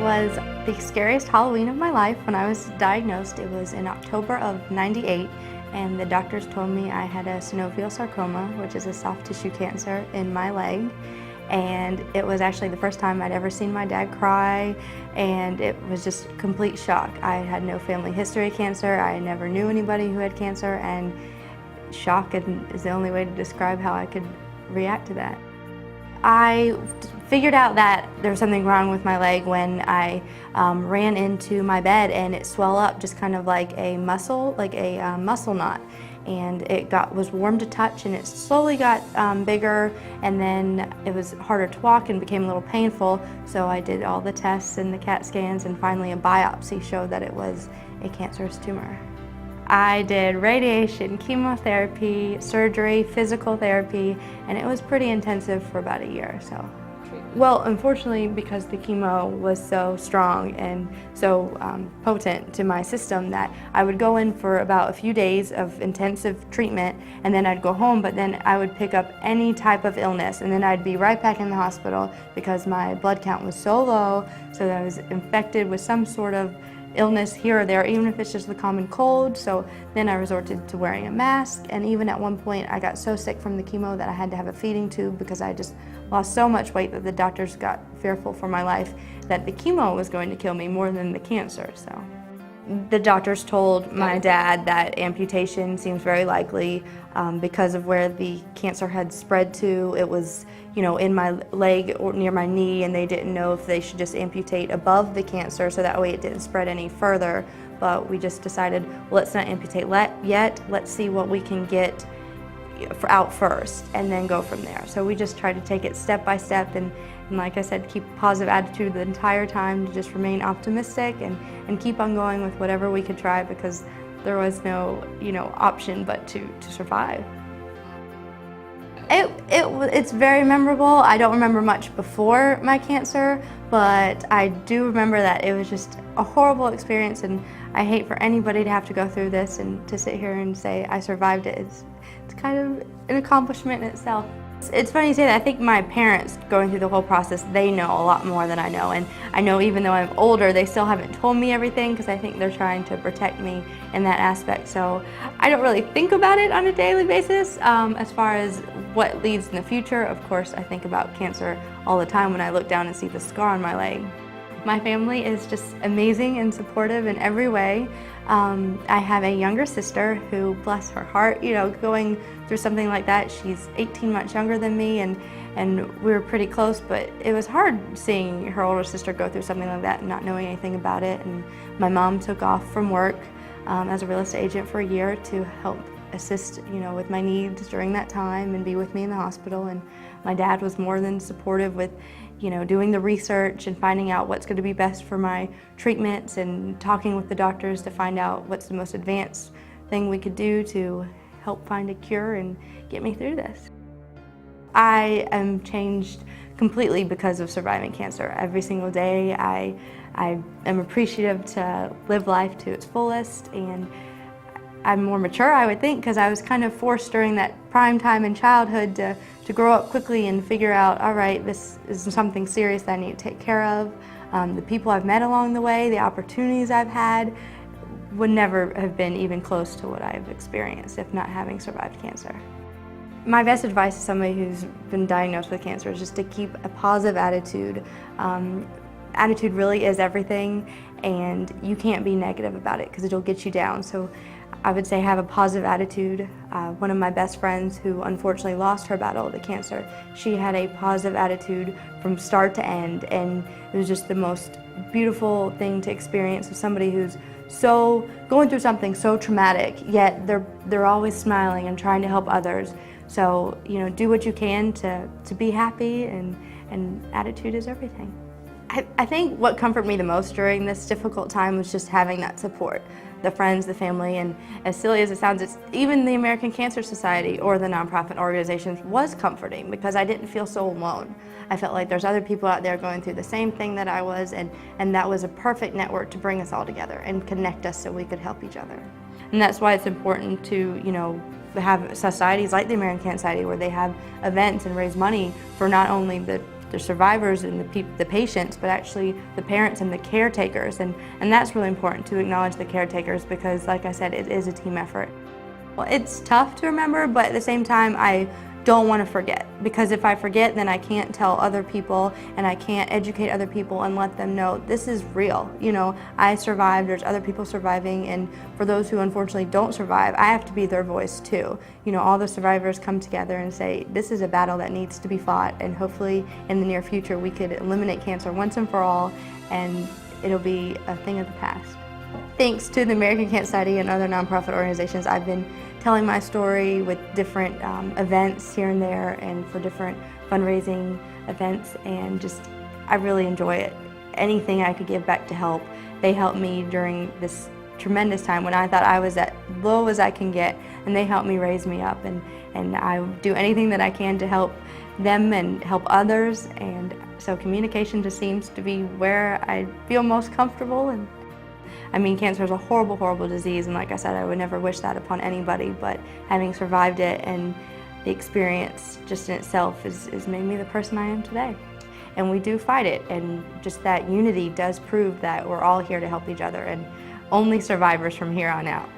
was the scariest Halloween of my life. When I was diagnosed, it was in October of '98, and the doctors told me I had a synovial sarcoma, which is a soft tissue cancer in my leg. And it was actually the first time I'd ever seen my dad cry, and it was just a complete shock. I had no family history of cancer, I never knew anybody who had cancer, and shock is the only way to describe how I could react to that. I figured out that there was something wrong with my leg when I ran into my bed and it swelled up just kind of like a muscle knot. And it was warm to touch, and it slowly got bigger, and then it was harder to walk and became a little painful. So I did all the tests and the CAT scans, and finally a biopsy showed that it was a cancerous tumor. I did radiation, chemotherapy, surgery, physical therapy, and it was pretty intensive for about a year or so. Well, unfortunately, because the chemo was so strong and so potent to my system, that I would go in for about a few days of intensive treatment, and then I'd go home, but then I would pick up any type of illness, and then I'd be right back in the hospital because my blood count was so low, so that I was infected with some sort of illness here or there, even if it's just the common cold. So then I resorted to wearing a mask, and even at one point I got so sick from the chemo that I had to have a feeding tube because I just lost so much weight that the doctors got fearful for my life that the chemo was going to kill me more than the cancer. So the doctors told my dad that amputation seems very likely because of where the cancer had spread to. It was, in my leg or near my knee, and they didn't know if they should just amputate above the cancer so that way it didn't spread any further. But we just decided, well, let's not amputate yet. Let's see what we can get out first and then go from there. So we just tried to take it step by step, and like I said, keep a positive attitude the entire time, to just remain optimistic and keep on going with whatever we could try, because there was no option but to survive. It's very memorable. I don't remember much before my cancer, but I do remember that it was just a horrible experience, and I hate for anybody to have to go through this, and to sit here and say I survived it, it's kind of an accomplishment in itself. It's funny you say that. I think my parents, going through the whole process, they know a lot more than I know. And I know even though I'm older, they still haven't told me everything, because I think they're trying to protect me in that aspect. So I don't really think about it on a daily basis. As far as what leads in the future, of course, I think about cancer all the time when I look down and see the scar on my leg. My family is just amazing and supportive in every way. I have a younger sister who, bless her heart, going through something like that. She's 18 months younger than me, and we were pretty close, but it was hard seeing her older sister go through something like that and not knowing anything about it. And my mom took off from work as a real estate agent for a year to help assist, with my needs during that time and be with me in the hospital. And my dad was more than supportive with, doing the research and finding out what's going to be best for my treatments, and talking with the doctors to find out what's the most advanced thing we could do to help find a cure and get me through this. I am changed completely because of surviving cancer. Every single day I am appreciative to live life to its fullest, and I'm more mature, I would think, because I was kind of forced during that prime time in childhood to grow up quickly and figure out, all right, this is something serious that I need to take care of. The people I've met along the way, the opportunities I've had, would never have been even close to what I've experienced if not having survived cancer. My best advice to somebody who's been diagnosed with cancer is just to keep a positive attitude. Attitude really is everything, and you can't be negative about it because it'll get you down. So I would say have a positive attitude. One of my best friends, who unfortunately lost her battle to cancer, she had a positive attitude from start to end, and it was just the most beautiful thing to experience with somebody who's going through something so traumatic, yet they're always smiling and trying to help others. So do what you can to be happy, and attitude is everything. I think what comforted me the most during this difficult time was just having that support. The friends, the family, and as silly as it sounds, even the American Cancer Society or the nonprofit organizations was comforting, because I didn't feel so alone. I felt like there's other people out there going through the same thing that I was, and that was a perfect network to bring us all together and connect us so we could help each other. And that's why it's important to, have societies like the American Cancer Society, where they have events and raise money for not only the the survivors and the patients, but actually the parents and the caretakers. And that's really important, to acknowledge the caretakers, because like I said, it is a team effort. Well, it's tough to remember, but at the same time, I don't want to forget, because if I forget, then I can't tell other people and I can't educate other people and let them know this is real. You know, I survived, there's other people surviving, and for those who unfortunately don't survive, I have to be their voice too. You know, all the survivors come together and say, this is a battle that needs to be fought, and hopefully in the near future we could eliminate cancer once and for all, and it'll be a thing of the past. Thanks to the American Cancer Society and other nonprofit organizations, I've been telling my story with different events here and there, and for different fundraising events, and just I really enjoy it. Anything I could give back to help. They helped me during this tremendous time when I thought I was as low as I can get, and they helped me raise me up, and I do anything that I can to help them and help others, and so communication just seems to be where I feel most comfortable. And I mean, cancer is a horrible, horrible disease, and like I said, I would never wish that upon anybody, but having survived it and the experience just in itself has made me the person I am today. And we do fight it, and just that unity does prove that we're all here to help each other, and only survivors from here on out.